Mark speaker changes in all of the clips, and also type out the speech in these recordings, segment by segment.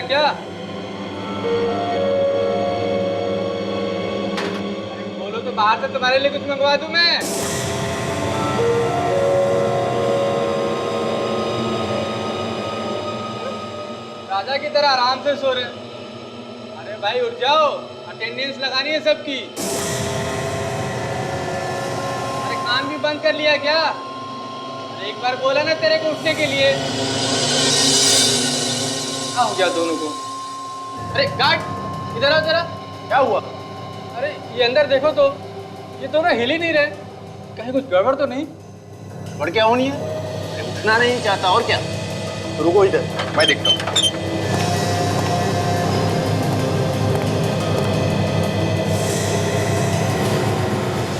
Speaker 1: क्या? बोलो तो बाहर से तुम्हारे लिए कुछ मंगवा दूं मैं। राजा की तरह आराम से सो रहे। अरे भाई उठ जाओ, अटेंडेंस लगानी है सबकी। अरे कान भी बंद कर लिया क्या? एक बार बोला ना तेरे को उठने के लिए। क्या हो गया दोनों को? अरे गार्ड इधर आओ जरा। क्या हुआ? अरे ये अंदर देखो तो, ये दोनों हिल ही नहीं रहे। कहीं कुछ गड़बड़ तो नहीं?
Speaker 2: गड़बड़ क्या होनी है? उठना नहीं चाहता और क्या? रुको इधर, मैं देखता हूँ।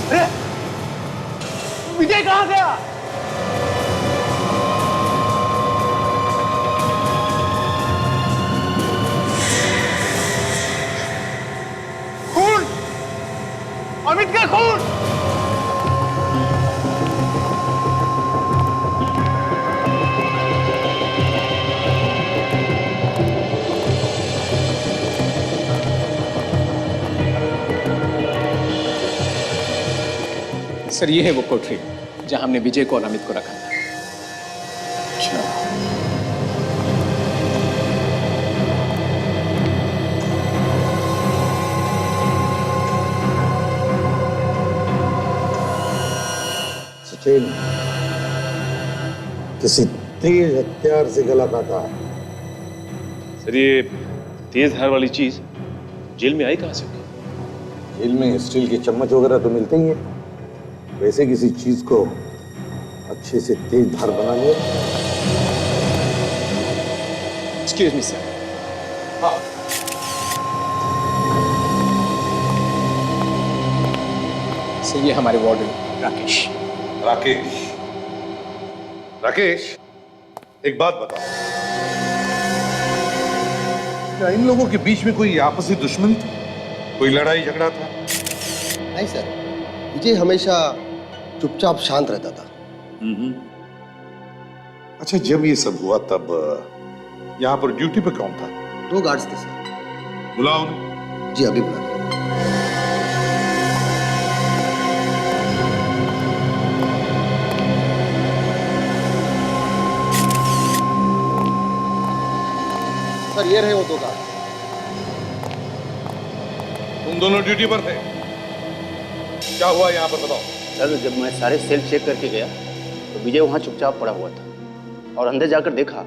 Speaker 2: अरे विजय कहाँ गया? अमित का खून!
Speaker 3: सर ये है वो कोठरी जहां हमने विजय को और अमित को रखा था।
Speaker 2: अच्छा।
Speaker 4: सचिन, किसी तेज हथियार से गला काटा है।
Speaker 5: सर ये तेज धार वाली चीज जेल में आई कहां से?
Speaker 4: जेल में स्टील के चम्मच वगैरह तो मिलते ही है, वैसे किसी चीज को अच्छे से तेज धार बना लिया।
Speaker 3: Excuse me sir.
Speaker 4: हाँ।
Speaker 3: सर ये हमारे वार्डन राकेश।
Speaker 4: राकेश, राकेश, एक बात बताओ, क्या इन लोगों के बीच में कोई आपसी दुश्मनी थी? कोई लड़ाई झगड़ा था?
Speaker 6: नहीं सर, विजय हमेशा चुपचाप शांत रहता था।
Speaker 4: अच्छा, जब ये सब हुआ तब यहाँ पर ड्यूटी पे कौन था?
Speaker 6: 2 गार्ड्स थे सर।
Speaker 4: बुलाओ उन्हें।
Speaker 6: जी अभी बुला। सर ये रहे वो 2 गार्ड।
Speaker 4: तुम दोनों ड्यूटी पर थे, क्या हुआ यहाँ पर बताओ।
Speaker 2: सर जब मैं सारे सेल चेक करके गया तो विजय वहाँ चुपचाप पड़ा हुआ था और अंदर जाकर देखा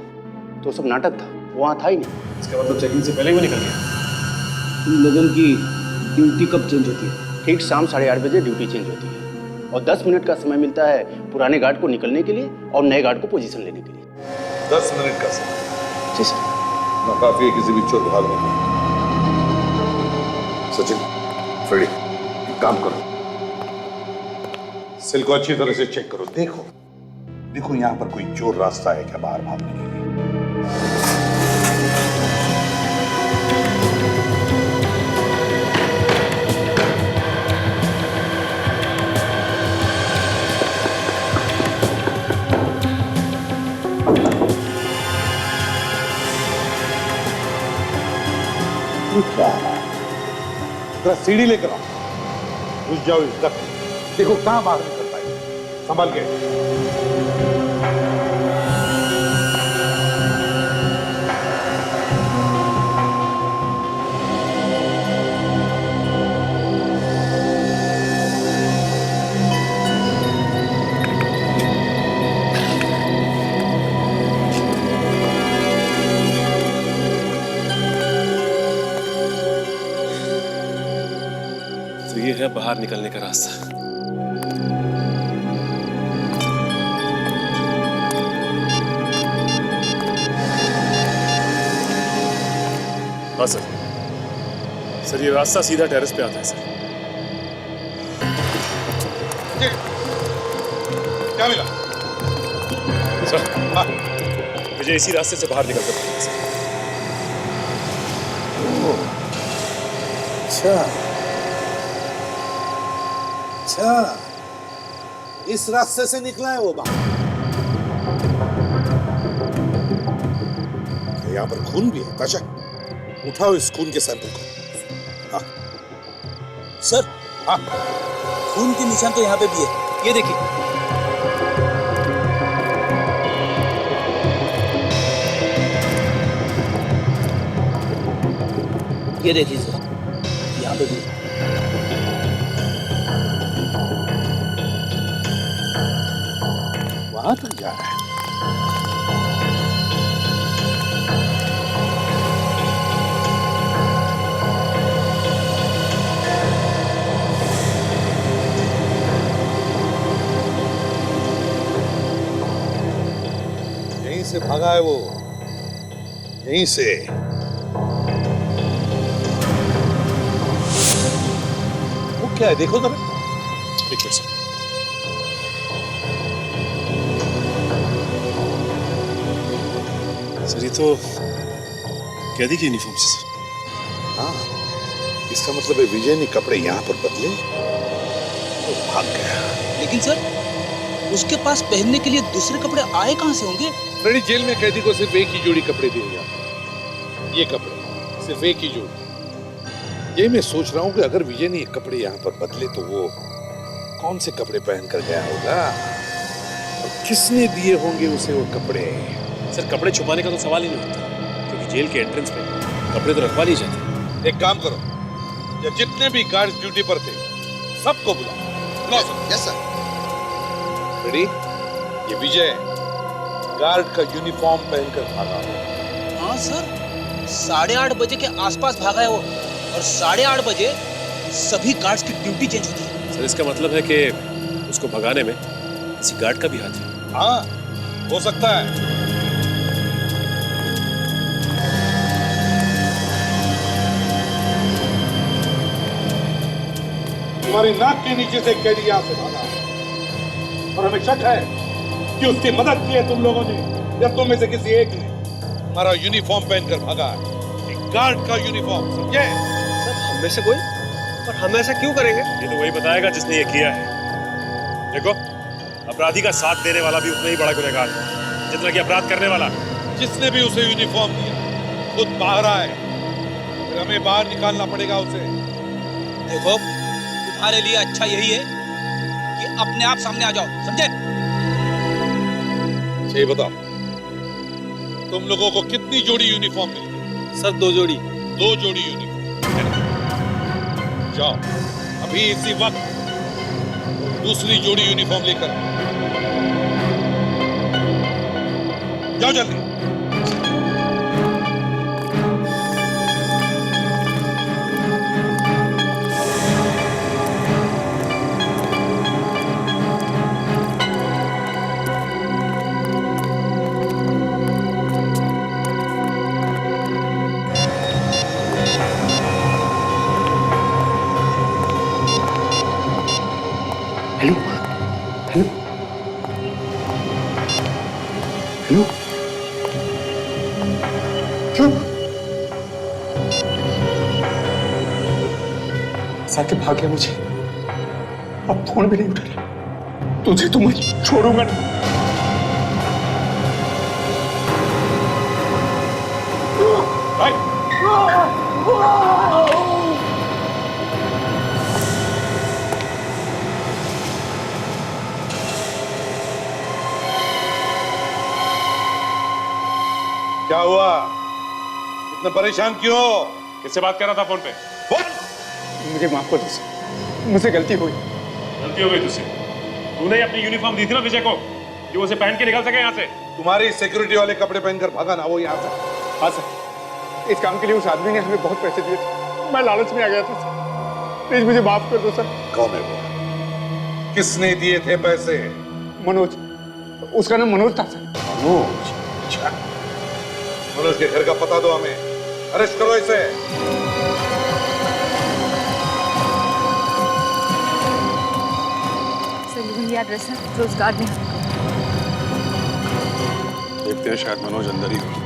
Speaker 2: तो सब नाटक था, वहाँ था ही नहीं।
Speaker 5: इसका मतलब चेकिंग से पहले ही वो निकल गया।
Speaker 7: तुम लोगों की ड्यूटी कब चेंज होती है?
Speaker 2: ठीक शाम 8:30 बजे ड्यूटी चेंज होती है और 10 मिनट का समय मिलता है पुराने गार्ड को निकलने के लिए और नए गार्ड को पोजीशन लेने के लिए।
Speaker 4: 10 मिनट का समय?
Speaker 2: जी सर।
Speaker 4: ना काफी है किसी भी चोर भागने में। सचिन, फ्रेडी, एक काम करो, सेल को अच्छी तरह से चेक करो। देखो देखो यहाँ पर कोई चोर रास्ता है क्या बाहर भागने के लिए? क्या है? जरा सीढ़ी लेकर आओ, घुस जाओ इस डक में। देखो कहां बाहर निकल पाए, संभल के।
Speaker 5: तो ये है बाहर निकलने का रास्ता। हाँ सर, सर ये रास्ता सीधा टेरेस पे आता है सर।
Speaker 4: क्या मिला?
Speaker 5: सर हाँ, विजय इसी रास्ते से बाहर निकल सकता है सर।
Speaker 4: अच्छा अच्छा, इस रास्ते से निकला है वो बाहर। यहाँ पर खून भी है? अच्छा उठाओ इस खून के सैंपल को। हाँ
Speaker 7: सर
Speaker 4: हाँ,
Speaker 7: खून के निशान तो यहाँ पे भी है, ये देखिए। ये देखिए सर, यहाँ पे भी है।
Speaker 4: वहां तक जा रहा है। यहीं से भागा है वो, यहीं से। वो क्या है देखो जरा।
Speaker 5: एक मिनट सर। सर ये तो कैदी की यूनिफॉर्म से सर।
Speaker 4: हाँ, इसका मतलब है विजय ने कपड़े यहाँ पर बदले तो भाग गया।
Speaker 7: लेकिन सर, उसके पास पहनने के लिए दूसरे कपड़े आए कहाँ से होंगे?
Speaker 4: फ्रेडी, जेल में कैदी को सिर्फ एक ही जोड़ी कपड़े दिए जाते हैं। ये कपड़े सिर्फ एक ही जोड़ी। ये मैं सोच रहा हूँ कि अगर विजय ने ये कपड़े यहाँ पर बदले तो वो कौन से कपड़े पहन कर गया होगा और किसने दिए होंगे उसे वो कपड़े।
Speaker 5: सर कपड़े छुपाने का तो सवाल ही नहीं होता, क्योंकि जेल के एंट्रेंस पे कपड़े तो रखवा लिए जाते।
Speaker 4: एक काम करो, या जितने भी गार्ड्स ड्यूटी पर थे सबको बुलाओ।
Speaker 6: Yes sir.
Speaker 4: रेडी? ये विजय गार्ड का यूनिफॉर्म पहनकर भागा हुआ।
Speaker 7: हाँ सर, 8:30 बजे के आसपास भागा है वो, और 8:30 बजे सभी गार्ड्स की ड्यूटी चेंज होती है।
Speaker 5: सर इसका मतलब है कि उसको भगाने में किसी गार्ड का भी हाथ है।
Speaker 4: हाँ, हो सकता है। तुम्हारी नाक के नीचे से कैदी यहां से भागा और हमें शक है कि उसकी मदद की है तुम लोगों ने या तुम में से किसी एक ने। हमारा यूनिफॉर्म पहनकर भागा है, एक गार्ड का यूनिफॉर्म, समझे?
Speaker 1: सर हम में से कोई? और हम ऐसा क्यों करेंगे?
Speaker 5: ये तो वही बताएगा जिसने ये किया है। देखो, अपराधी का साथ देने वाला भी उतना ही बड़ा गुनहगार है जितना कि अपराध करने वाला।
Speaker 4: जिसने भी उसे यूनिफॉर्म दिया खुद बाहर आए, फिर हमें बाहर निकालना पड़ेगा उसे।
Speaker 7: देखो, तुम्हारे लिए अच्छा यही है कि अपने आप सामने आ जाओ, समझे?
Speaker 4: ये बताओ, तुम लोगों को कितनी जोड़ी यूनिफॉर्म मिली?
Speaker 1: सर 2 जोड़ी।
Speaker 4: 2 जोड़ी यूनिफॉर्म। जाओ अभी इसी वक्त दूसरी जोड़ी यूनिफॉर्म लेकर जाओ, जल्दी।
Speaker 2: हेलो हेलो हेलो क्यों
Speaker 3: साके भाग गया मुझे, अब फोन भी नहीं उठा रहा। तुझे तो मैं छोड़ूंगा नहीं।
Speaker 4: क्या हुआ? इतना परेशान क्यों हो?
Speaker 5: किससे बात कर रहा था फोन पे?
Speaker 3: मुझे माफ कर दो सर, मुझसे गलती हुई।
Speaker 5: गलती हो गई तुझसे। तूने ही अपनी यूनिफॉर्म दी थी ना विजय को, कि वो उसे पहन के निकल सके यहाँ से।
Speaker 4: तुम्हारी सिक्योरिटी वाले कपड़े पहनकर भागा ना वो यहाँ से।
Speaker 3: हाँ सर, इस काम के लिए उस आदमी ने हमें बहुत पैसे दिए थे, मैं लालच में आ गया था सर, प्लीज मुझे माफ कर दो सर।
Speaker 4: कौन है वो? किसने दिए थे पैसे?
Speaker 3: मनोज, उसका नाम मनोज था सर।
Speaker 4: मनोज? अच्छा, मनोज के घर का पता दो हमें, अरेस्ट करो इसे।
Speaker 8: सर यही एड्रेस है, रोजगार में।
Speaker 4: देखते हैं, शायद मनोज अंदर ही हो।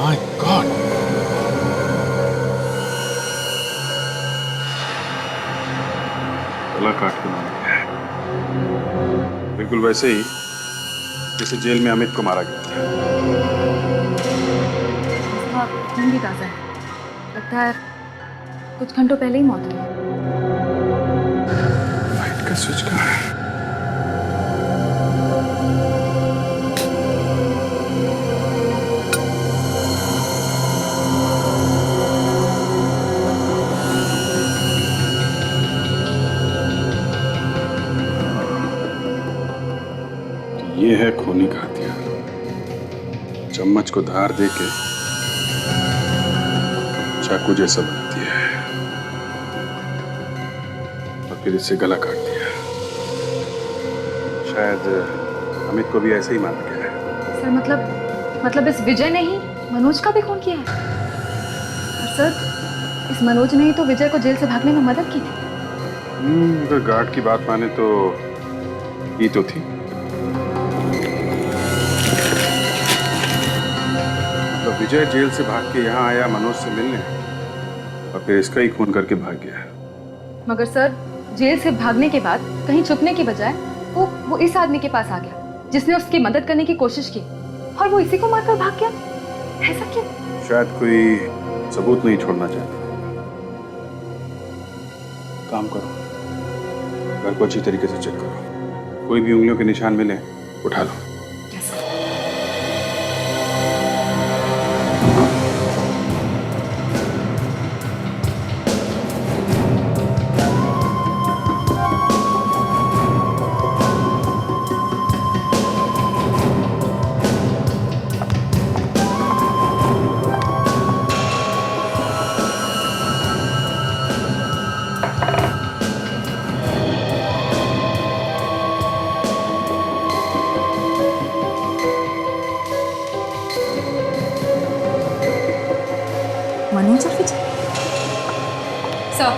Speaker 3: माय गॉड, गला काट के मारा गया है, बिल्कुल वैसे ही जैसे जेल में अमित को मारा गया था।
Speaker 8: उसका खून भी ताज़ा है। लगता है कुछ घंटों पहले ही मौत हुई।
Speaker 3: लाइट का स्विच कहाँ है? ये है खूनी का हथियार। चम्मच को धार देके चाकू जैसा बना दिया है और फिर इससे गला काट दिया। शायद अमित को भी ऐसे ही मारा गया है।
Speaker 8: सर मतलब इस विजय ने ही मनोज का भी खून किया है। और सर इस मनोज ने ही तो विजय को जेल से भागने में मदद की थी।
Speaker 3: अगर गार्ड की बात माने तो ये तो थी। मतलब विजय जेल से भाग के यहाँ आया मनोज से मिलने और फिर इसका ही खून करके भाग गया।
Speaker 8: मगर सर जेल से भागने के बाद कहीं छुपने की बजाय वो इस आदमी के पास आ गया जिसने उसकी मदद करने की कोशिश की और वो इसी को मारकर भाग गया। ऐसा क्यों?
Speaker 3: शायद कोई सबूत नहीं छोड़ना चाहता। काम करो, घर को अच्छी तरीके से चेक करो, कोई भी उंगलियों के निशान मिले उठा लो।
Speaker 8: मनोज और विजय। सर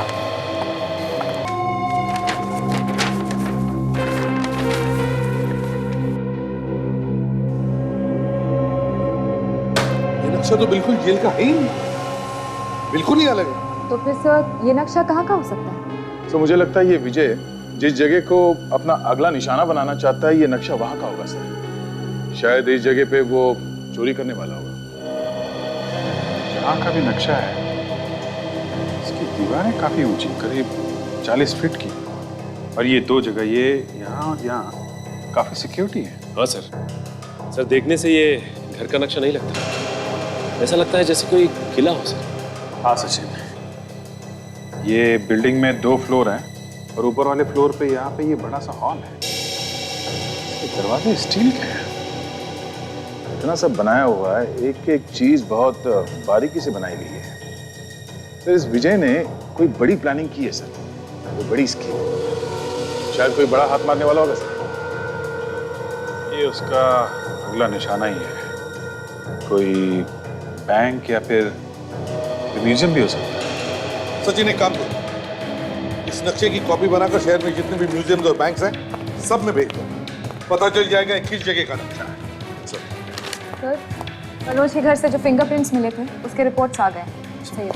Speaker 4: ये नक्शा तो बिल्कुल जेल का है ही नहीं, बिल्कुल ही अलग है।
Speaker 8: तो फिर सर ये नक्शा कहाँ का हो सकता है?
Speaker 3: तो मुझे लगता है ये विजय जिस जगह को अपना अगला निशाना बनाना चाहता है, ये नक्शा वहां का होगा सर। शायद इस जगह पे वो चोरी करने वाला होगा। जहाँ का भी नक्शा है इसकी दीवारें काफी ऊंची, करीब 40 फीट की, और ये दो जगह, ये यहाँ और यहाँ, काफी सिक्योरिटी है।
Speaker 5: हाँ सर, देखने से ये घर का नक्शा नहीं लगता, ऐसा लगता है जैसे कोई किला हो सर।
Speaker 3: हाँ सचिन, ये बिल्डिंग में 2 फ्लोर हैं और ऊपर वाले फ्लोर पे यहाँ पे ये बड़ा सा हॉल है। इसके दरवाजे स्टील के हैं। इतना सब बनाया हुआ है, एक एक चीज बहुत बारीकी से बनाई गई है। सर इस विजय ने कोई बड़ी प्लानिंग की है सर, कोई बड़ी स्कीम, शायद कोई बड़ा हाथ मारने वाला होगा सर। ये उसका अगला निशाना ही है, कोई बैंक या फिर म्यूजियम भी हो सकता है।
Speaker 4: सचिन एक काम करो, इस नक्शे की कॉपी बनाकर शहर में जितने भी म्यूजियम्स और बैंक्स हैं सब में भेज दो, पता चल जाएगा किस जगह का नक्शा है।
Speaker 8: सर मनोज के घर से जो फिंगरप्रिंट्स मिले थे उसके रिपोर्ट्स आ गए। सही है।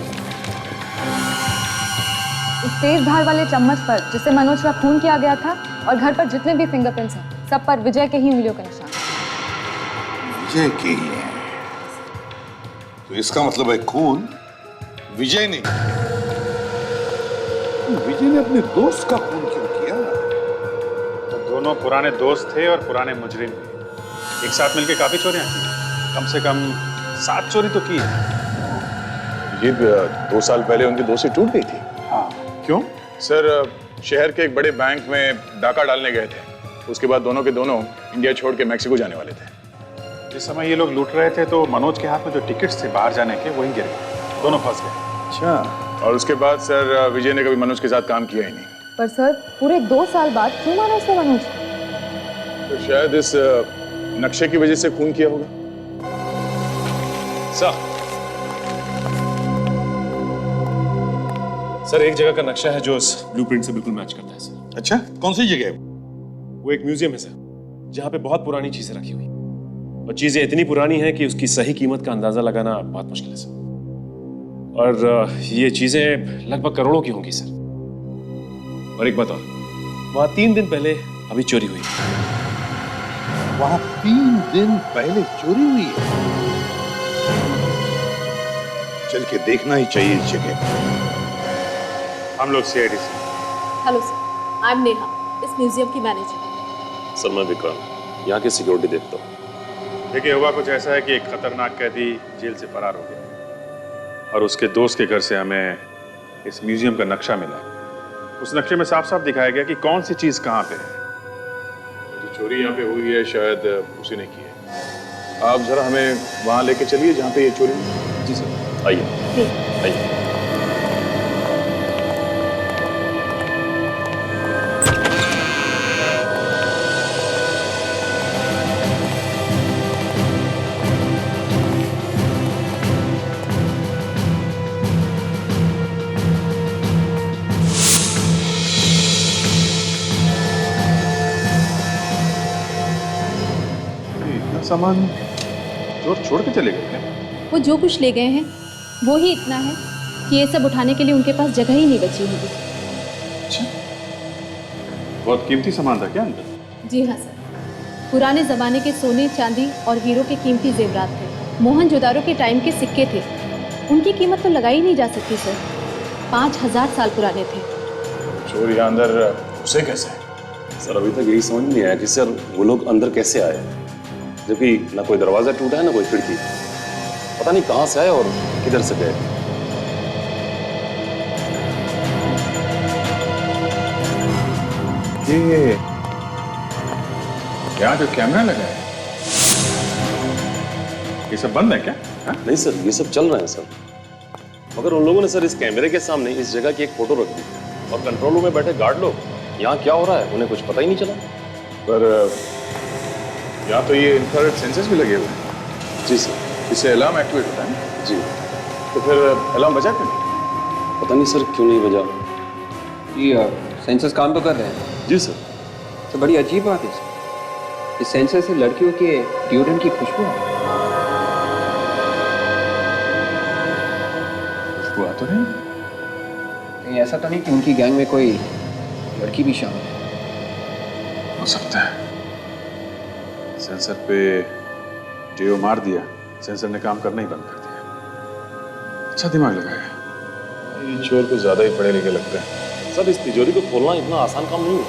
Speaker 8: इस तेज धार वाले चम्मच पर जिसे मनोज का खून किया गया था और घर पर जितने भी फिंगरप्रिंट्स हैं सब पर विजय के ही उंगलियों के निशान।
Speaker 4: विजय के ही है, तो इसका मतलब है खून विजय ने। विजय ने अपने दोस्त का खून क्यों किया?
Speaker 3: तो दोनों पुराने दोस्त थे और पुराने मुजरिम थे, एक साथ मिलकर काफी चोरियां की, कम से कम 7 चोरी तो की है। ये 2 साल पहले उनकी दोस्ती टूट गई थी। हाँ, क्यों? सर शहर के एक बड़े बैंक में डाका डालने गए थे, उसके बाद दोनों के दोनों इंडिया छोड़ के मैक्सिको जाने वाले थे। जिस समय ये लोग लूट रहे थे तो मनोज के हाथ में जो टिकट्स थे बाहर जाने के वहीं गिर गए, दोनों फंस गए। अच्छा, और उसके बाद सर विजय ने कभी मनोज के साथ काम किया ही नहीं।
Speaker 8: पर सर पूरे 2 साल बाद क्यों मारा उसने मनोज?
Speaker 3: तो शायद इस नक्शे की वजह से खून किया होगा।
Speaker 5: सर एक जगह का नक्शा है जो इस ब्लूप्रिंट से बिल्कुल मैच करता है सर।
Speaker 3: अच्छा, कौन सी जगह है?
Speaker 5: वो एक म्यूजियम है सर, जहाँ पे बहुत पुरानी चीजें रखी हुई। और चीजें इतनी पुरानी हैं कि उसकी सही कीमत का अंदाजा लगाना बहुत मुश्किल है सर। और ये चीजें लगभग करोड़ों की होंगी सर। और एक बात और, वहां 3 दिन पहले अभी चोरी हुई।
Speaker 4: वहां 3 दिन पहले चोरी हुई है। चल के देखना ही चाहिए इस जगह।
Speaker 5: हम लोग CID से।
Speaker 9: Hello sir, I am Neha, इस म्यूजियम की मैनेजर।
Speaker 5: सर मैं विक्रांत, यहाँ की सिक्योरिटी देखता हूँ।
Speaker 3: देखिए, हुआ कुछ ऐसा है कि एक खतरनाक कैदी जेल से फरार हो गया और उसके दोस्त के घर से हमें इस म्यूजियम का नक्शा मिला। उस नक्शे में साफ साफ दिखाया गया कि कौन सी चीज कहाँ पे है।
Speaker 4: जो चोरी यहाँ पे हुई है शायद उसी ने की है। आप जरा हमें वहां लेके चलिए जहाँ पे ये चोरी हुई।
Speaker 5: जी सर, आइए आइए।
Speaker 3: इतना सामान चोर छोड़ के चले गए क्या?
Speaker 9: वो जो कुछ ले गए हैं वो ही इतना है कि ये सब उठाने के लिए उनके पास जगह ही नहीं बची होगी।
Speaker 3: अच्छा, बहुत कीमती सामान था क्या अंदर?
Speaker 9: जी हाँ सर, पुराने ज़माने के सोने चांदी और हीरो के कीमती जेवरात थे। मोहनजोदारो के टाइम के सिक्के थे, उनकी कीमत तो लगाई नहीं जा सकती सर। 5000 साल पुराने थे।
Speaker 4: चोर यहाँ अंदर उसे कैसे?
Speaker 10: सर अभी तक यही समझ नहीं आया कि सर वो लोग अंदर कैसे आए, जबकि ना कोई दरवाजा टूटा है ना कोई खिड़की। पता नहीं कहां से आए और किधर से गए।
Speaker 3: ये यहाँ जो कैमरा लगा है, ये सब बंद है क्या? हा?
Speaker 10: नहीं सर, ये सब चल रहे हैं सर, मगर उन लोगों ने सर इस कैमरे के सामने इस जगह की एक फोटो रख दी और कंट्रोल रूम में बैठे गार्ड लोग यहाँ क्या हो रहा है उन्हें कुछ पता ही नहीं चला।
Speaker 4: पर यहाँ तो ये इंफ्रारेड सेंसर्स भी लगे हुए हैं।
Speaker 10: जी सर।
Speaker 4: इससे अलार्म एक्टिवेट होता है।
Speaker 10: जी।
Speaker 4: तो फिर अलार्म बजा क्यों नहीं?
Speaker 10: पता नहीं सर क्यों नहीं बजा।
Speaker 11: ये सेंसर्स काम तो कर रहे हैं।
Speaker 10: जी सर।
Speaker 11: तो बड़ी अजीब बात है इस सेंसर से लड़कियों के डिओड्रेंट की खुशबू है।
Speaker 3: खुशबू आ तो नहीं?
Speaker 11: कहीं ऐसा तो नहीं कि उनकी गैंग में कोई लड़की भी शामिल है?
Speaker 3: हो सकता है। सेंसर पे डीओ मार दिया, सेंसर ने काम करना ही बंद कर दिया। अच्छा दिमाग लगाया।
Speaker 4: ये चोर को ज्यादा ही पढ़े लिखे लगते हैं।
Speaker 10: सर इस तिजोरी को खोलना इतना आसान काम नहीं है।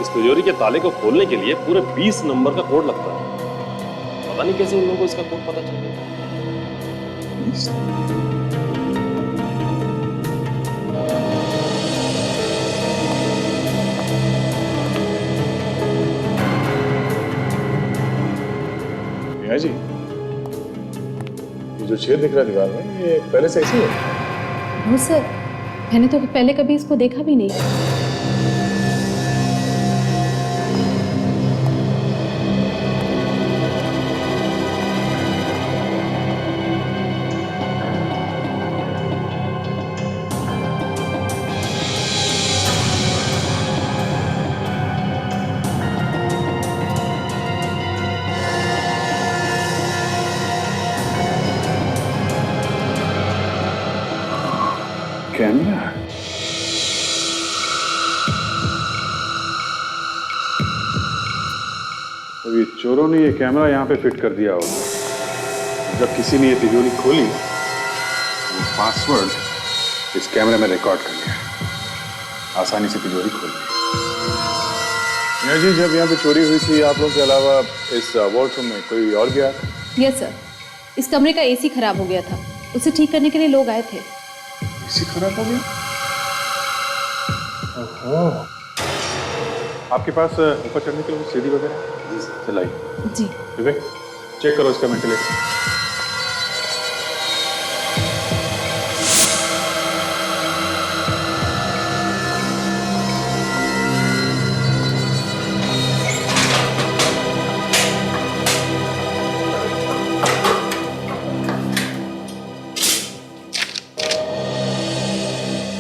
Speaker 10: इस तिजोरी के ताले को खोलने के लिए पूरे 20 नंबर का कोड लगता है। पता नहीं कैसे उन लोगों को इसका कोड पता चल गया।
Speaker 4: जी, ये जो छेद दिख रहा है दीवार में, ये पहले से ऐसी है?
Speaker 9: नो सर, मैंने तो पहले कभी इसको देखा भी नहीं।
Speaker 3: कैमरा? अब ये चोरों ने ये कैमरा यहाँ पे फिट कर दिया होगा। जब किसी ने ये तिजोरी खोली, वो पासवर्ड इस कैमरे में रिकॉर्ड कर लिया, आसानी से तिजोरी खोल ली।
Speaker 4: जी, जब यहाँ पे चोरी हुई थी आप लोगों के अलावा इस वॉल्ट रूम में कोई और गया था?
Speaker 9: यस सर, इस कमरे का एसी खराब हो गया था, उसे ठीक करने के लिए लोग आए थे।
Speaker 3: एसी खराब हो गया? ओहो। आपके पास ऊपर चढ़ने के लिए सीढ़ी वगैरह? चलाइए।
Speaker 9: जी।
Speaker 3: विवेक, चेक करो इसका वेंटिलेटर।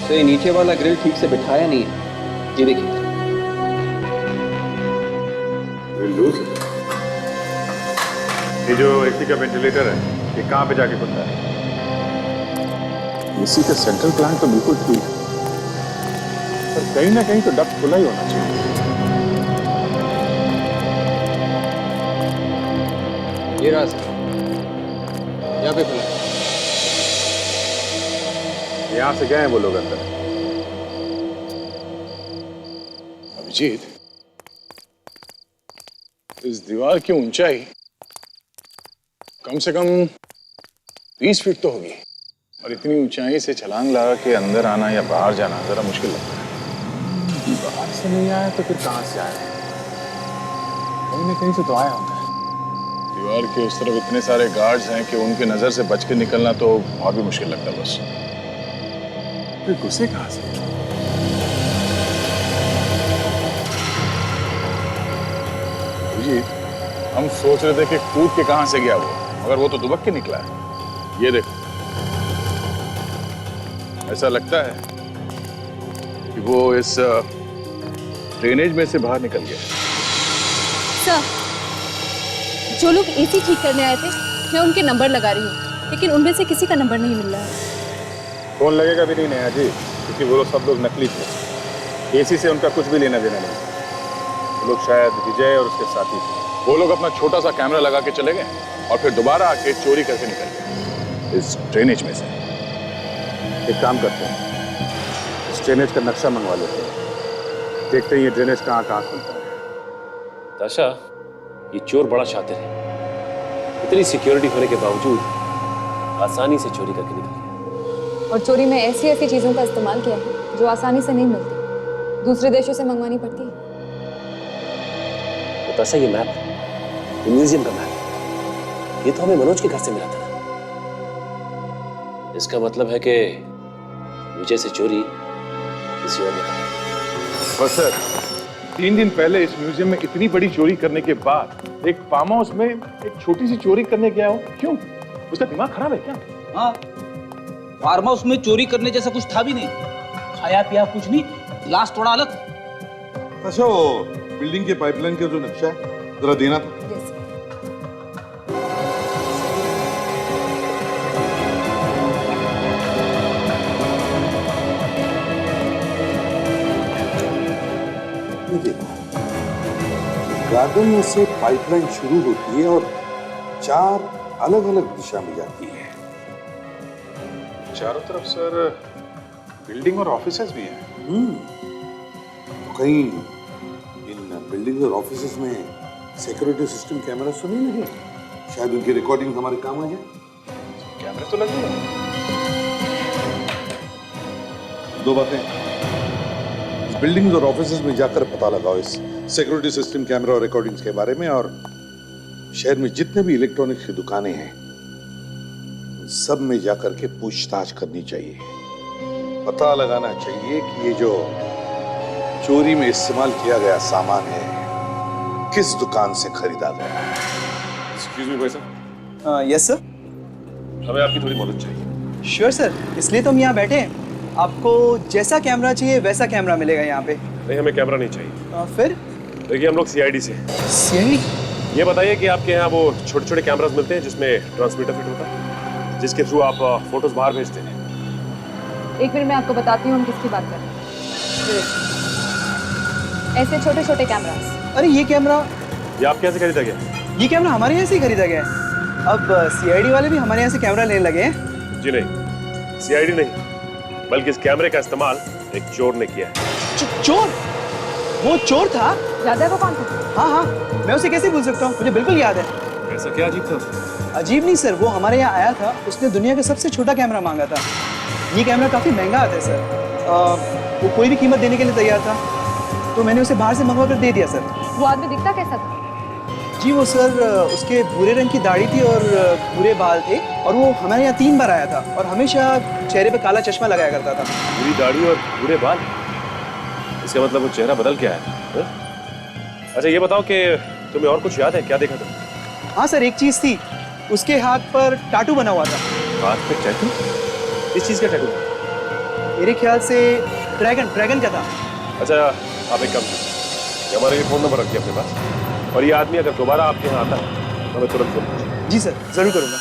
Speaker 11: तो ये नीचे वाला ग्रिल ठीक से बिठाया नहीं है। ये देखिए।
Speaker 3: ग्रिल लूज है। ये जो एसी का वेंटिलेटर है ये कहाँ पे जाके खुलता है? एसी का सेंट्रल प्लांट तो बिल्कुल ठीक है, पर कहीं ना कहीं तो डक्ट खुला ही होना चाहिए।
Speaker 1: ये रहा सर, यहाँ पे खुला।
Speaker 3: यहाँ से गए हैं वो लोग अंदर। अभिजीत, इस दीवार की ऊंचाई कम से कम 30 फीट तो होगी, और इतनी ऊंचाई से छलांग लगा के अंदर आना या बाहर जाना जरा मुश्किल लगता है। बाहर से नहीं आया तो फिर कहां से आया? कहीं ना कहीं से तो आया होगा। दीवार के उस तरफ इतने सारे गार्ड्स हैं कि उनकी नजर से बच के निकलना तो और भी मुश्किल लगता है। बस फिर घुसे कहां से? जी, हम सोच रहे थे कि कूद के कहां से गया वो, मगर वो तो दुबक के निकला है। ये देखो, ऐसा लगता है कि वो इस ड्रेनेज में से बाहर निकल गया।
Speaker 9: सर, जो लोग एसी ठीक करने आए थे, मैं उनके नंबर लगा रही हूँ, लेकिन उनमें से किसी का नंबर नहीं मिल रहा है।
Speaker 3: फोन लगेगा भी नहीं नया जी, क्योंकि वो लोग सब लोग नकली थे। एसी से उनका कुछ भी लेना देना नहीं। वो लोग शायद विजय और उसके साथी थे। वो लोग अपना छोटा सा कैमरा लगा के चले गए और फिर दोबारा आके चोरी करके निकल गए इस ड्रेनेज में से। एक काम करते हैं, इस ड्रेनेज का नक्शा मंगवा लेते हैं, देखते हैं ये ड्रेनेज कहाँ कहाँ खुलता है।
Speaker 10: ताशा, ये चोर बड़ा शातिर है। इतनी सिक्योरिटी होने के बावजूद आसानी से चोरी करके निकल गया।
Speaker 8: और चोरी में ऐसी ऐसी चीजों का इस्तेमाल किया है जो आसानी से नहीं मिलती, दूसरे देशों से मंगवानी पड़ती है।
Speaker 10: तो ताशा, ये मैप, ये म्यूजियम का मैप, ये तो हमें मनोज के घर से मिला था। इसका मतलब है कि विजय से चोरी किसी और ने की।
Speaker 3: बस सर, 3 दिन पहले इस म्यूजियम में इतनी बड़ी चोरी करने के बाद एक फार्म हाउस में एक छोटी सी चोरी करने गया हो, क्यों? उसका दिमाग खराब है क्या?
Speaker 7: हाँ, फार्म हाउस में चोरी करने जैसा कुछ था भी नहीं। खाया पिया कुछ नहीं, गिलास थोड़ा अलग।
Speaker 4: अच्छा, वो बिल्डिंग के पाइपलाइन का जो नक्शा है जरा देना था।
Speaker 12: गार्डन में से पाइपलाइन शुरू होती है और 4 अलग अलग दिशा में जाती है।
Speaker 3: चारों तरफ सर बिल्डिंग और ऑफिसेज भी हैं।
Speaker 12: तो कहीं इन बिल्डिंग और ऑफिसेज में सिक्योरिटी सिस्टम कैमरा तो नहीं लगे? शायद उनकी रिकॉर्डिंग हमारे काम आ जाए।
Speaker 3: कैमरे तो लगे हैं।
Speaker 4: 2 बातें, बिल्डिंग्स और ऑफिसेज में जाकर पता लगाओ इस सिक्योरिटी सिस्टम, कैमरा और रिकॉर्डिंग्स के बारे में, और शहर में जितने भी इलेक्ट्रॉनिक्स की दुकानें हैं सब में जाकर के पूछताछ करनी चाहिए। पता लगाना चाहिए कि ये जो चोरी में इस्तेमाल किया गया सामान है किस दुकान से खरीदा गया है।
Speaker 10: एक्सक्यूज मी भाई साहब।
Speaker 13: Yes sir.
Speaker 10: हमें आपकी थोड़ी मदद चाहिए।
Speaker 13: श्योर सर, इसलिए तो हम यहाँ बैठे हैं। आपको जैसा कैमरा चाहिए वैसा कैमरा मिलेगा यहाँ पे।
Speaker 10: नहीं, हमें कैमरा नहीं चाहिए।
Speaker 13: फिर?
Speaker 10: देखिए, हम लोग सीआईडी से।
Speaker 13: सीआईडी?
Speaker 10: ये बताइए कि आपके यहाँ वो छोटे छोटे कैमरास मिलते हैं जिसमें ट्रांसमीटर फिट होता है, जिसके थ्रू आप फोटोज बाहर भेजते हैं?
Speaker 8: एक मिनट, मैं आपको बताती हूँ हम किसकी बात कर रहे हैं। ऐसे छोटे छोटे कैमरास।
Speaker 13: अरे ये कैमरा,
Speaker 10: ये आप कैसे खरीदा गया?
Speaker 13: ये कैमरा हमारे यहाँ से ही खरीदा गया है। अब सीआईडी वाले भी हमारे यहाँ से कैमरा लेने लगे हैं।
Speaker 10: जी नहीं, सीआईडी नहीं, बल्कि इस कैमरे का इस्तेमाल एक चोर ने किया है।
Speaker 13: चोर? वो चोर था?
Speaker 8: याद है वो कौन था?
Speaker 13: हाँ हाँ, मैं उसे कैसे भूल सकता हूँ, मुझे बिल्कुल याद है।
Speaker 10: ऐसा क्या अजीब था उसमें?
Speaker 13: अजीब नहीं सर, वो हमारे यहाँ आया था, उसने दुनिया का सबसे छोटा कैमरा मांगा था। ये कैमरा काफी महंगा आता है सर। वो कोई भी कीमत देने के लिए तैयार था, तो मैंने उसे बाहर से मंगवा कर दे दिया सर।
Speaker 8: वो आदमी दिखता कैसा था?
Speaker 13: जी वो सर, उसके भूरे रंग की दाढ़ी थी और भूरे बाल थे, और वो हमारे यहाँ 3 बार आया था और हमेशा चेहरे पे काला चश्मा लगाया करता था।
Speaker 10: भूरी दाढ़ी और भूरे बाल? इसका मतलब वो चेहरा बदल के आया है? अच्छा ये बताओ कि तुम्हें और कुछ याद है, क्या देखा तुमने?
Speaker 13: हाँ सर, एक चीज थी, उसके हाथ पर टाटू बना हुआ था।
Speaker 10: हाथ पे टैटू? किस चीज का टैटू?
Speaker 13: मेरे ख्याल से ड्रैगन का था।
Speaker 10: अच्छा आप एक काम कीजिए, हमारे ये फोन नंबर रखिए अपने पास, और ये आदमी अगर दोबारा आपके यहाँ आता है तो हमें तुरंत फोन कीजिए।
Speaker 13: जी सर, जरूर करूँगा।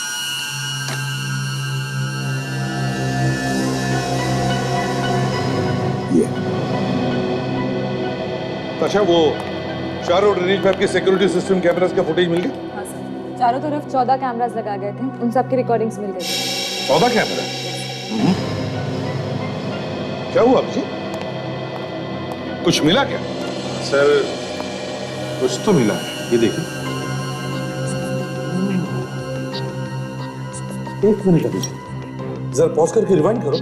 Speaker 12: अच्छा, वो चारों ड्रेनेज पाइप के सिक्योरिटी सिस्टम कैमरास का फुटेज मिल गया?
Speaker 8: हाँ सर, चारों तरफ 14 कैमरास लगाए गए थे, उन सब की रिकॉर्डिंग्स मिल गई।
Speaker 12: 14 कैमरा? क्या हुआ अभिजीत? कुछ मिला क्या?
Speaker 3: सर कुछ तो मिला है, ये देखिए।
Speaker 12: एक मिनट अभिजीत, जरा पॉज करके रिवाइंड करो।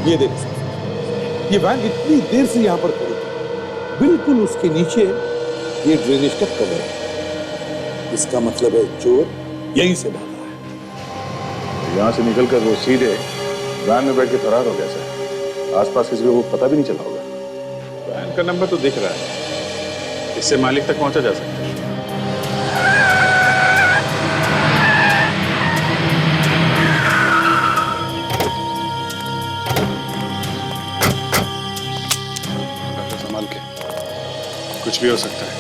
Speaker 12: ये देखो, ये वैन इतनी देर से यहां पर खड़ी थी, बिल्कुल उसके नीचे ये ड्रेनेज का कवर है। इसका मतलब है चोर यहीं से भागा है।
Speaker 3: यहाँ से निकलकर वो सीधे वैन में बैठ के फरार हो गया सर। आसपास किसी को पता भी नहीं चला होगा। वैन का नंबर तो दिख रहा है, इससे मालिक तक पहुंचा जा सकता है। संभाल के, कुछ भी हो सकता है।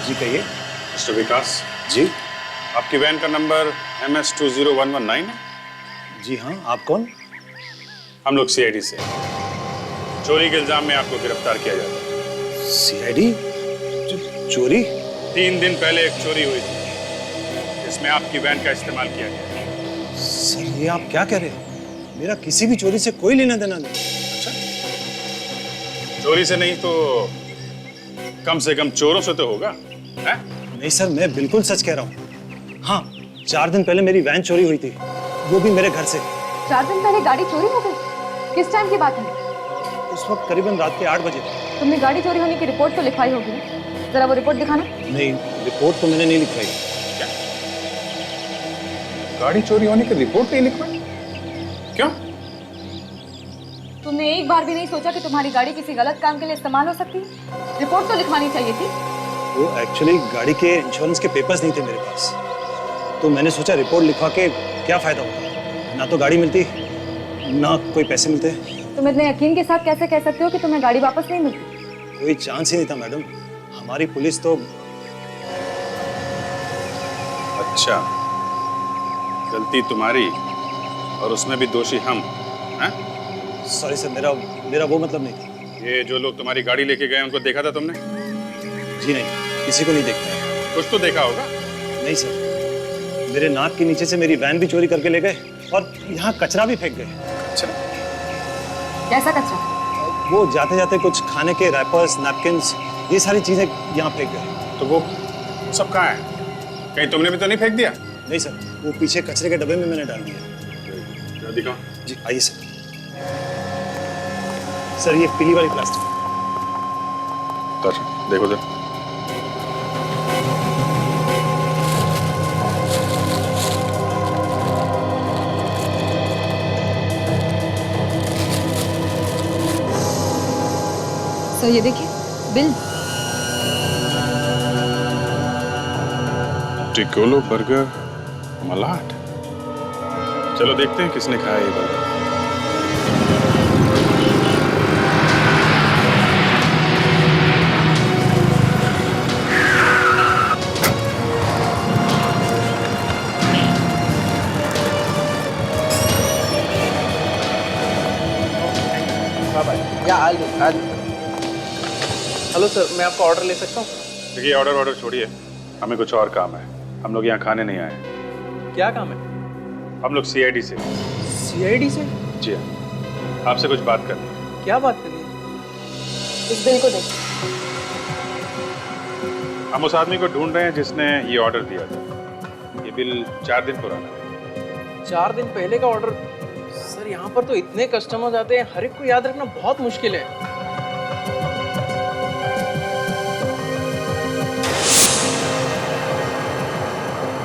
Speaker 14: जी कहिए।
Speaker 3: मिस्टर विकास
Speaker 14: जी।
Speaker 3: आपकी वैन का नंबर MS20119 है?
Speaker 14: जी हाँ, आप कौन?
Speaker 3: हम लोग CID से। चोरी के इल्जाम में आपको गिरफ्तार किया जाता है।
Speaker 14: CID? चोरी?
Speaker 3: 3 दिन पहले एक चोरी हुई थी, जिसमें आपकी वैन का इस्तेमाल किया गया।
Speaker 14: सर ये आप क्या कह रहे हैं? मेरा किसी भी चोरी से कोई लेना देना नहीं।
Speaker 3: अच्छा, चोरी से नहीं तो कम से कम चोरों से तो होगा, है?
Speaker 14: नहीं सर, मैं बिल्कुल सच कह रहा हूँ। हाँ, 4 दिन पहले मेरी वैन चोरी हुई थी, वो भी मेरे घर से।
Speaker 8: 4 दिन पहले गाड़ी चोरी हो गई? किस टाइम की बात है?
Speaker 14: उस वक्त करीबन रात के 8 बजे।
Speaker 8: तुमने गाड़ी चोरी होने की रिपोर्ट तो लिखवाई होगी, जरा वो रिपोर्ट दिखाना।
Speaker 14: नहीं, रिपोर्ट तो मैंने नहीं लिखवाई।
Speaker 3: क्या? गाड़ी चोरी होने की रिपोर्ट नहीं लिखवाई? क्यों?
Speaker 8: तुमने एक बार भी नहीं सोचा कि तुम्हारी गाड़ी किसी गलत काम के लिए इस्तेमाल हो सकती है? रिपोर्ट तो लिखवानी चाहिए थी।
Speaker 14: वो एक्चुअली गाड़ी के इंश्योरेंस के पेपर्स नहीं थे मेरे पास, तो मैंने सोचा रिपोर्ट लिखवा के क्या फायदा होगा। ना तो गाड़ी मिलती, ना कोई पैसे मिलते।
Speaker 8: तुम इतने यकीन के साथ कैसे कह सकते हो कि तुम्हें गाड़ी वापस नहीं मिलती?
Speaker 14: कोई चांस ही नहीं था मैडम। हमारी पुलिस तो।
Speaker 3: अच्छा, गलती तुम्हारी और उसमें भी दोषी हम, हैं?
Speaker 14: सॉरी सर, मेरा वो मतलब नहीं था।
Speaker 3: ये जो लोग तुम्हारी गाड़ी लेके गए उनको देखा था तुमने?
Speaker 14: जी नहीं, किसी को नहीं देखा।
Speaker 3: कुछ तो देखा होगा?
Speaker 14: नहीं सर, मेरे नाक के नीचे से मेरी वैन भी चोरी करके ले गए और यहाँ कचरा भी फेंक गए।
Speaker 3: अच्छा,
Speaker 8: कैसा कचरा?
Speaker 14: वो जाते जाते कुछ खाने के रैपर्स, नैपकिन्स, ये सारी चीजें यहाँ फेंक गए।
Speaker 3: तो वो सब कहाँ है? कहीं तुमने भी तो नहीं फेंक दिया?
Speaker 14: नहीं सर, वो पीछे कचरे के डब्बे में मैंने डाल दिया।
Speaker 3: दिखाओ।
Speaker 14: जी आइए सर। सर ये पीली वाली प्लास्टिक।
Speaker 3: देखो सर।
Speaker 8: सर ये देखिए, बिल।
Speaker 3: टिकोलो बर्गर मलाट। चलो देखते हैं किसने खाया ये बर्गर।
Speaker 1: हेलो सर, मैं आपका ऑर्डर ले सकता हूँ?
Speaker 3: देखिए, ऑर्डर छोड़िए, हमें कुछ और काम है। हम लोग यहाँ खाने नहीं आए।
Speaker 1: क्या काम है?
Speaker 3: हम लोग CID से।
Speaker 1: CID से?
Speaker 3: जी हाँ, आपसे कुछ बात करनी है।
Speaker 1: क्या बात करनी है?
Speaker 8: इस बिल को देखिए।
Speaker 3: हम उस आदमी को ढूंढ रहे हैं जिसने ये ऑर्डर दिया था। ये बिल 4 दिन पुराना है।
Speaker 1: 4 दिन पहले का ऑर्डर? सर यहाँ पर तो इतने कस्टमर्स आते हैं, हर एक को याद रखना बहुत मुश्किल है।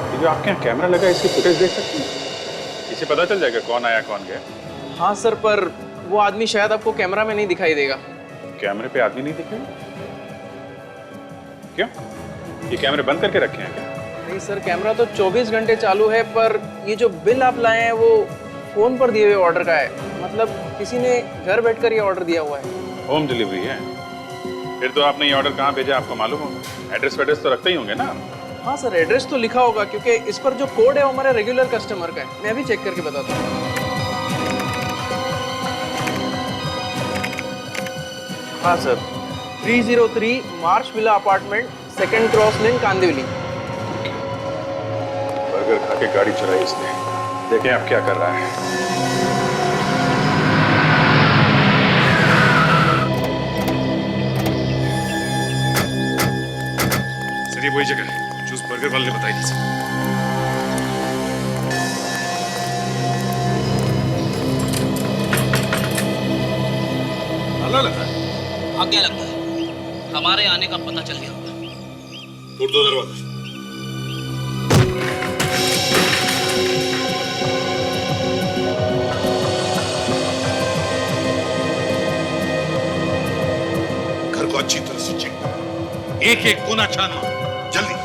Speaker 3: ये जो आपके यहाँ कैमरा लगा है, इसकी फुटेज देख सकते हैं? इसे पता चल जाएगा कौन आया कौन गया।
Speaker 1: हाँ सर, पर वो आदमी शायद आपको कैमरा में नहीं दिखाई देगा।
Speaker 3: कैमरे पे आदमी नहीं दिखेगा? क्यों? ये कैमरे बंद करके रखे हैं क्या?
Speaker 1: नहीं सर, कैमरा तो 24 घंटे चालू है, पर ये जो बिल आप लाए हैं वो फोन पर दिए हुए ऑर्डर का है। मतलब किसी ने घर बैठकर ये ऑर्डर दिया हुआ है।
Speaker 3: होम डिलीवरी है? फिर तो आपने ये ऑर्डर कहाँ भेजा आपको मालूम होगा? एड्रेस वेड्रेस तो रखते ही होंगे ना?
Speaker 1: हाँ सर, एड्रेस तो लिखा होगा क्योंकि इस पर जो कोड है वो हमारे रेगुलर कस्टमर का है। मैं अभी चेक करके बताता हूँ। हाँ सर, 303 मार्च विला अपार्टमेंट, 2nd क्रॉस लेन, कांदिवली।
Speaker 3: बर्गर खा के गाड़ी चलाई इसने। देखें अब क्या कर रहा है।
Speaker 5: सर ये वही जगह है जो उस बर्गर वाले ने बताई थी सर।
Speaker 4: ताला लगा है?
Speaker 7: आज्ञा लगता है हमारे आने का पता चल गया होगा।
Speaker 4: तोड़ दो दरवाजा। घर को अच्छी तरह से चेक करो, एक एक कोना छानो, जल्दी।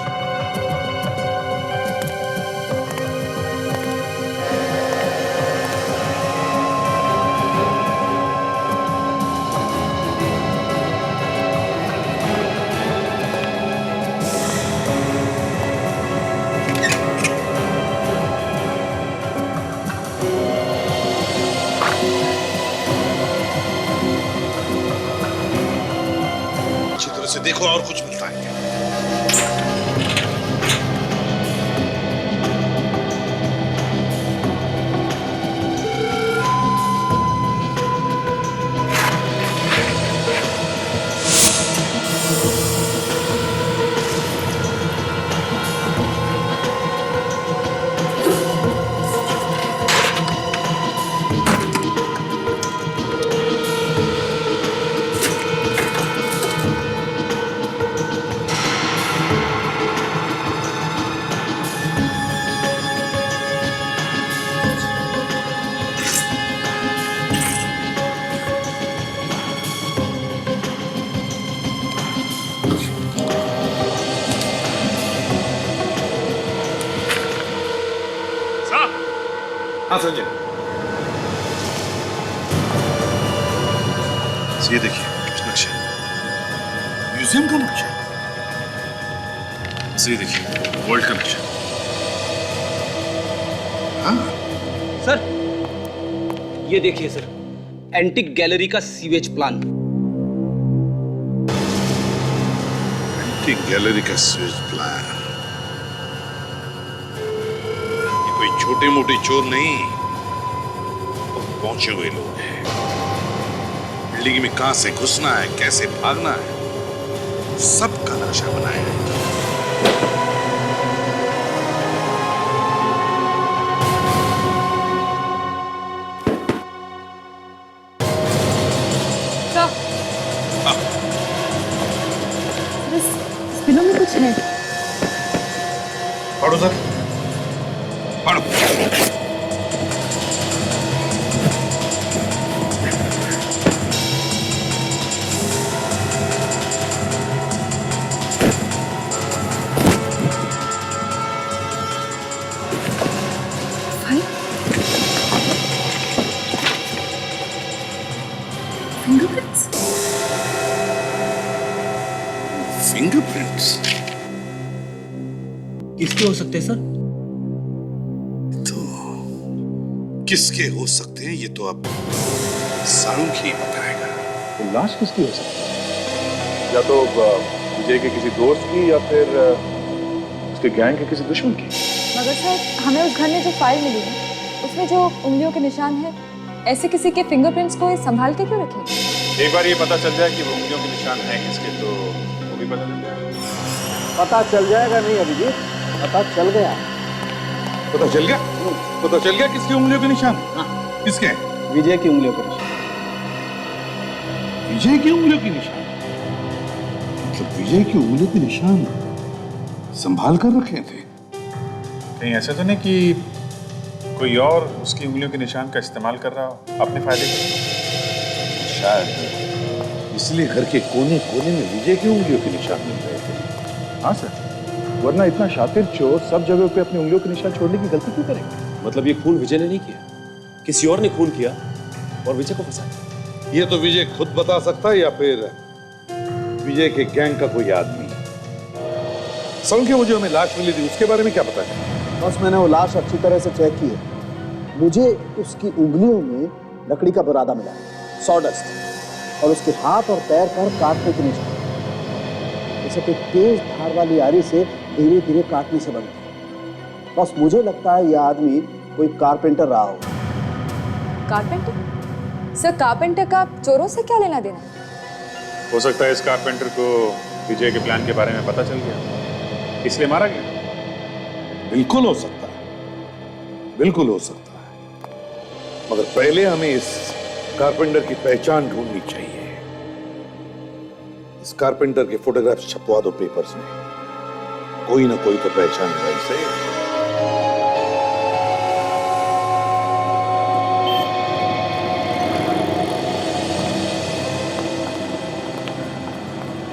Speaker 4: अच्छी तरह से देखो और कुछ मिलता है क्या? हाँ संजय,
Speaker 5: ये देखिए कुछ नक्शा।
Speaker 4: म्यूजियम का नक्शा?
Speaker 5: ये देखिए वर्ल्ड का नक्शा।
Speaker 4: हाँ
Speaker 7: सर, ये देखिए सर, एंटिक गैलरी का सीवेज प्लान।
Speaker 4: एंटिक गैलरी का सीवेज प्लान। ये कोई छोटे मोटे चोर नहीं, तो पहुंचे हुए लोग हैं। बिल्डिंग में कहां से घुसना है, कैसे भागना है, सबका नक्शा बनाया है।
Speaker 9: इस बिलों में कुछ है।
Speaker 4: पढ़ो सर, पढ़ो।
Speaker 8: फिंगरप्रिंट्स।
Speaker 4: फिंगरप्रिंट्स
Speaker 7: किसके हो सकते हैं सर?
Speaker 4: तो किसके हो सकते हैं ये तो अब सारूख ही बताएगा।
Speaker 3: तो लाश किसकी हो सकती है? या तो विजय के किसी दोस्त की या फिर उसके गैंग के किसी दुश्मन की।
Speaker 8: मगर सर, हमें उस घर में जो फाइल मिली है उसमें जो उंगलियों के निशान है, ऐसे किसी के फिंगरप्रिंट्स को संभाल के क्यों रखें?
Speaker 3: एक बार ये पता चल जाए कि वो उंगलियों के निशान हैं किसके, तो वो भी पता चल जाएगा।
Speaker 6: पता चल जाएगा नहीं अभिजीत, पता चल गया।
Speaker 12: पता चल गया? पता चल गया किसकी उंगलियों के निशान? किसके?
Speaker 13: विजय की उंगलियों के निशान।
Speaker 12: विजय की उंगलियों के निशान? मतलब विजय की उंगलियों के निशान संभाल कर रखे थे?
Speaker 3: कहीं ऐसा तो नहीं कि कोई और उसकी उंगलियों के निशान का इस्तेमाल कर रहा हो अपने फायदे के लिए?
Speaker 12: शायद इसलिए घर के कोने कोने में विजय की उंगलियों के निशान मिल रहे थे।
Speaker 3: हाँ सर, वरना इतना शातिर चोर सब जगह पे अपनी उंगलियों के निशान छोड़ने की गलती क्यों करेंगे?
Speaker 5: मतलब ये खून विजय ने नहीं किया, किसी और ने खून किया और विजय को फंसाया।
Speaker 12: ये तो विजय खुद बता सकता है या फिर विजय के गैंग का कोई आदमी। संग के वो जो हमें लाश मिली थी उसके बारे में क्या पता है?
Speaker 6: बस मैंने वो लाश अच्छी तरह से चेक की है। मुझे उसकी उंगलियों में लकड़ी का बुरादा मिला, सॉडस्ट, और उसके हाथ और पैर पर काटने के निशान, जैसे कोई तेज धार वाली आरी से धीरे धीरे काटने से बनती। बस मुझे लगता है यह आदमी कोई कारपेंटर रहा हो।
Speaker 8: कारपेंटर? सर, कारपेंटर का चोरों से क्या लेना देना?
Speaker 3: हो सकता है इस कारपेंटर को विजय के प्लान के बारे में पता चल गया, इसलिए मारा गया।
Speaker 12: बिल्कुल हो सकता है, बिल्कुल हो सकता है, मगर पहले हमें इस कारपेंटर की पहचान ढूंढनी चाहिए। इस कारपेंटर के फोटोग्राफ्स छपवा दो पेपर्स में, कोई ना कोई तो पहचानेगा इसे।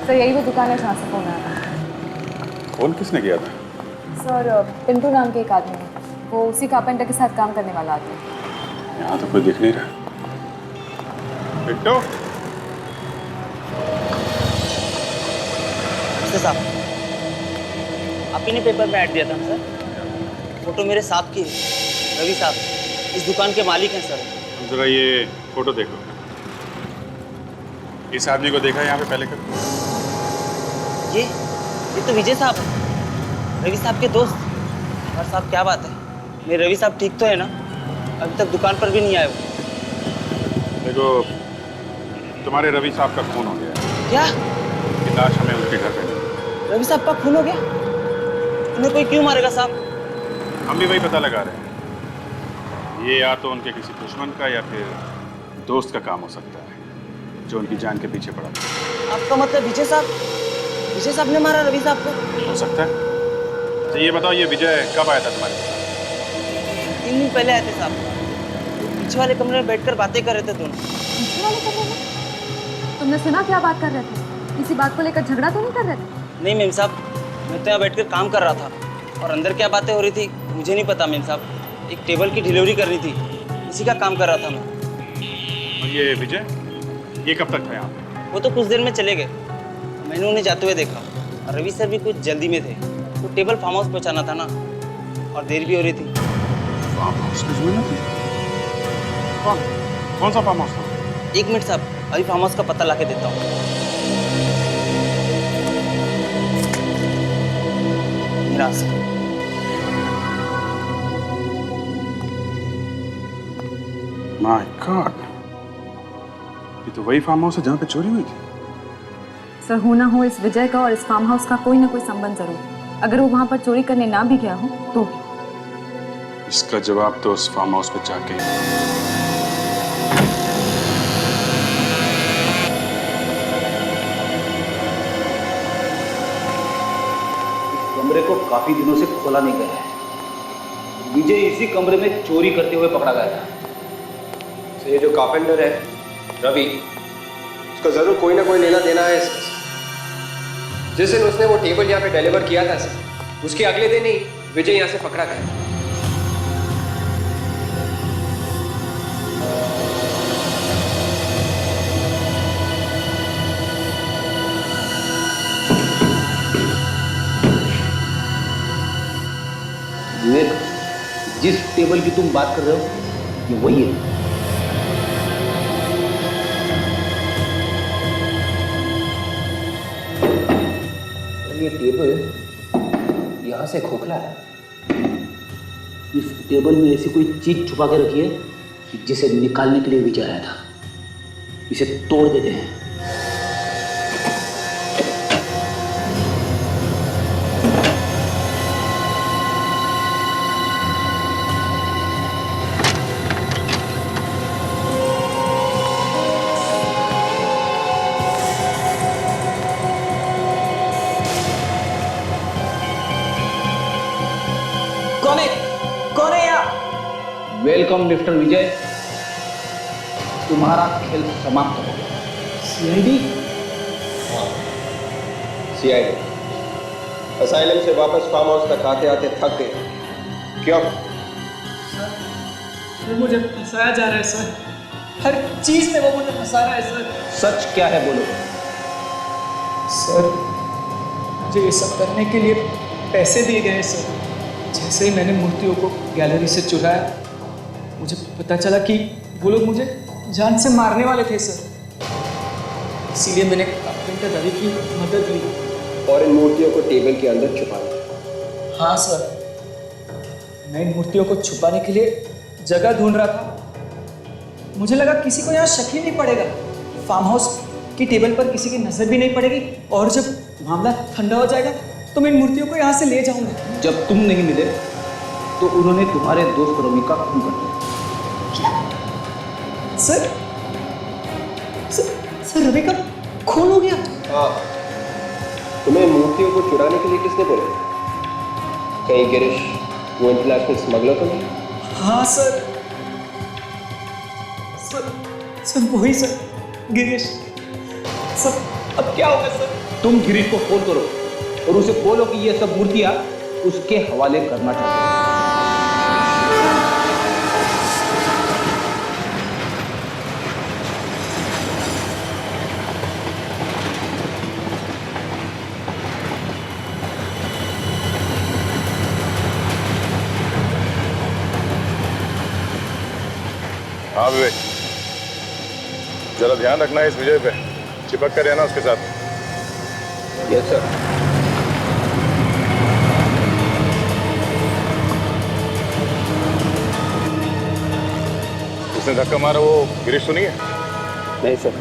Speaker 8: सर, यही वो दुकान है जहाँ से फोन आया था।
Speaker 3: फोन किसने किया था?
Speaker 8: सर, पिंटू नाम के एक आदमी है, वो उसी कारपेंटर के साथ काम करने वाला आदमी है।
Speaker 3: यहाँ तो कोई दिख नहीं रहा। पिंटू?
Speaker 15: साहब, आप ही ने पेपर में ऐड दिया था ना सर? फोटो मेरे साहब की है, रवि साहब इस दुकान के मालिक हैं सर।
Speaker 3: जरा ये फोटो देखो। इस आदमी को देखा यहाँ पे पहले कभी?
Speaker 15: ये तो विजय साहब है, रवि साहब के दोस्त। और साहब क्या बात है, मेरे रवि साहब ठीक तो है ना? अभी तक दुकान पर भी नहीं आए वो।
Speaker 3: देखो, तुम्हारे रवि साहब का खून हो गया है।
Speaker 15: क्या?
Speaker 3: ये लाश हमें उनके घर पे मिली।
Speaker 15: रवि साहब का खून हो गया? उन्हें कोई क्यों मारेगा साहब?
Speaker 3: हम भी वही पता लगा रहे हैं। ये या तो उनके किसी दुश्मन का या फिर दोस्त का काम हो सकता है जो उनकी जान के पीछे पड़ा।
Speaker 15: आपका मतलब विजय साहब ने मारा रवि साहब को?
Speaker 3: हो सकता है। तो ये बताओ, ये विजय कब आया था तुम्हारे पास?
Speaker 15: 3 दिन पहले आए थे साहब। पीछे वाले कमरे में बैठकर बातें कर रहे थे दोनों।
Speaker 8: पीछे वाले कमरे में? तुमने सुना क्या बात कर रहे थे? किसी बात को लेकर झगड़ा तो नहीं कर रहे थे?
Speaker 15: नहीं मेम साहब, मैं तो यहाँ बैठकर काम कर रहा था और अंदर क्या बातें हो रही थी मुझे नहीं पता मेम साहब। एक टेबल की डिलीवरी करनी थी, इसी का काम कर रहा था मैं।
Speaker 3: और ये विजय, ये कब तक था यहाँ पे?
Speaker 15: वो तो कुछ देर में चले गए, मैंने उन्हें जाते हुए देखा। और रवि सर भी कुछ जल्दी में थे, तो टेबल फार्म हाउस पहुँचाना था ना, और देर भी हो रही थी।
Speaker 3: फार्म हाउस की जरूरत है? कौन सा फार्म हाउस था?
Speaker 15: 1 मिनट साहब, अभी फार्म हाउस का पता ला के देता हूँ।
Speaker 3: माय गॉड, ये तो वही फार्म हाउस है जहाँ पे चोरी हुई थी।
Speaker 8: सर, हो ना हो इस विजय का और इस फार्म हाउस का कोई ना कोई संबंध जरूर। अगर वो वहां पर चोरी करने ना भी गया हो तो भी।
Speaker 3: इसका जवाब तो उस फार्म हाउस पे जाके
Speaker 7: कमरे को काफी दिनों से खोला नहीं गया है। विजय इसी कमरे में चोरी करते हुए पकड़ा गया था।
Speaker 11: तो ये जो कारपेंटर है रवि, उसका जरूर कोई ना कोई लेना देना है इसके साथ। जिस दिन उसने वो टेबल यहाँ पे डिलीवर किया था सर, उसके अगले दिन ही विजय यहाँ से पकड़ा गया।
Speaker 7: विवेक, जिस टेबल की तुम बात कर रहे हो ये वही है। ये टेबल यहाँ से खोखला है। इस टेबल में ऐसी कोई चीज छुपा के रखी है जिसे निकालने के लिए विजय आया था। इसे तोड़ देते हैं। वेलकम मिस्टर विजय, तुम्हारा खेल समाप्त हो गया।
Speaker 13: सीआईडी?
Speaker 11: सीआईडी असाइलम से वापस फार्म हाउस तक आते आते थक गए। क्यों?
Speaker 13: सर मुझे फंसाया जा रहा है सर, हर चीज में वो मुझे फंसा रहा है सर।
Speaker 7: सच क्या है बोलो।
Speaker 13: सर मुझे ये सब करने के लिए पैसे दिए गए सर। जैसे ही मैंने मूर्तियों को गैलरी से चुराया, मुझे पता चला कि वो लोग मुझे जान से मारने वाले थे सर। इसीलिए मैंने कारपेंटर रवि की मदद ली
Speaker 11: और इन मूर्तियों को टेबल के अंदर छुपा दिया।
Speaker 13: हाँ सर, मैं इन मूर्तियों को छुपाने के लिए जगह ढूंढ रहा था। मुझे लगा किसी को यहाँ शक ही नहीं पड़ेगा, फार्म हाउस की टेबल पर किसी की नजर भी नहीं पड़ेगी, और जब मामला ठंडा हो जाएगा तो मैं इन मूर्तियों को यहाँ से ले जाऊंगा।
Speaker 7: जब तुम नहीं मिले तो उन्होंने तुम्हारे दोस्त रवि का खून कर दिया।
Speaker 13: सर सर रवि का खून हो गया?
Speaker 11: हाँ, तुम्हें मूर्तियों को चुराने के लिए किसने बोला? कहीं गिरीश वो इंटरनेशनल स्मगलर तो नहीं?
Speaker 13: हाँ सर सर वही सर, गिरीश। सर अब क्या होगा सर?
Speaker 7: तुम गिरीश को फोन करो और उसे बोलो कि ये सब मूर्तियां उसके हवाले करना चाहते हैं।
Speaker 3: हाँ विवेक, जरा ध्यान रखना है इस विजय पे, चिपक कर रहना उसके साथ।
Speaker 11: Yes sir.
Speaker 3: उसने धक्का मारा वो गिरीश तो नहीं है?
Speaker 11: नहीं सर।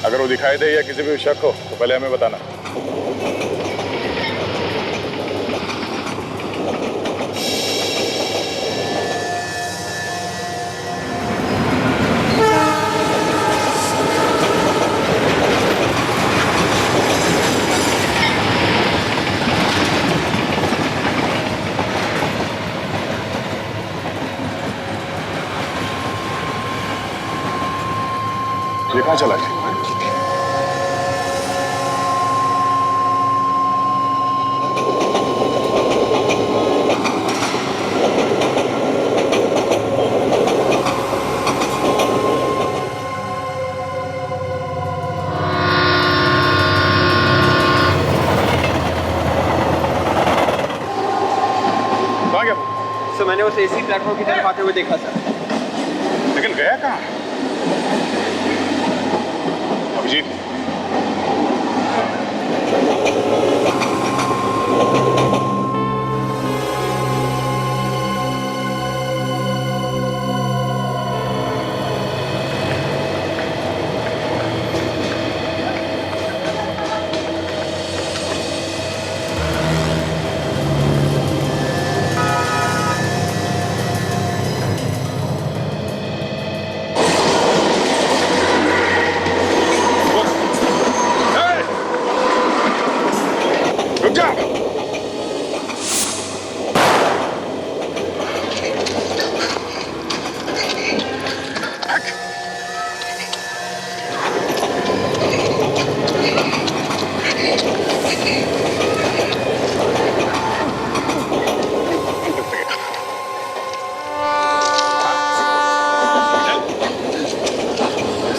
Speaker 3: अगर वो दिखाई दे या किसी भी शक हो तो पहले हमें बताना। ये कहाँ चला गया? कहाँ गया?
Speaker 11: सर मैंने उसे इसी प्लेटफॉर्म की तरफ आते हुए देखा सर।
Speaker 3: लेकिन गया कहाँ? अभिजीत, रुक जा।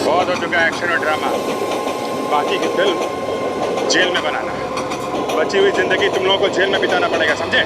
Speaker 3: बहुत हो चुका है एक्शन और ड्रामा, बाकी की फिल्म जेल में बनाना है। बची हुई जिंदगी तुम लोगों को जेल में बिताना पड़ेगा, समझे?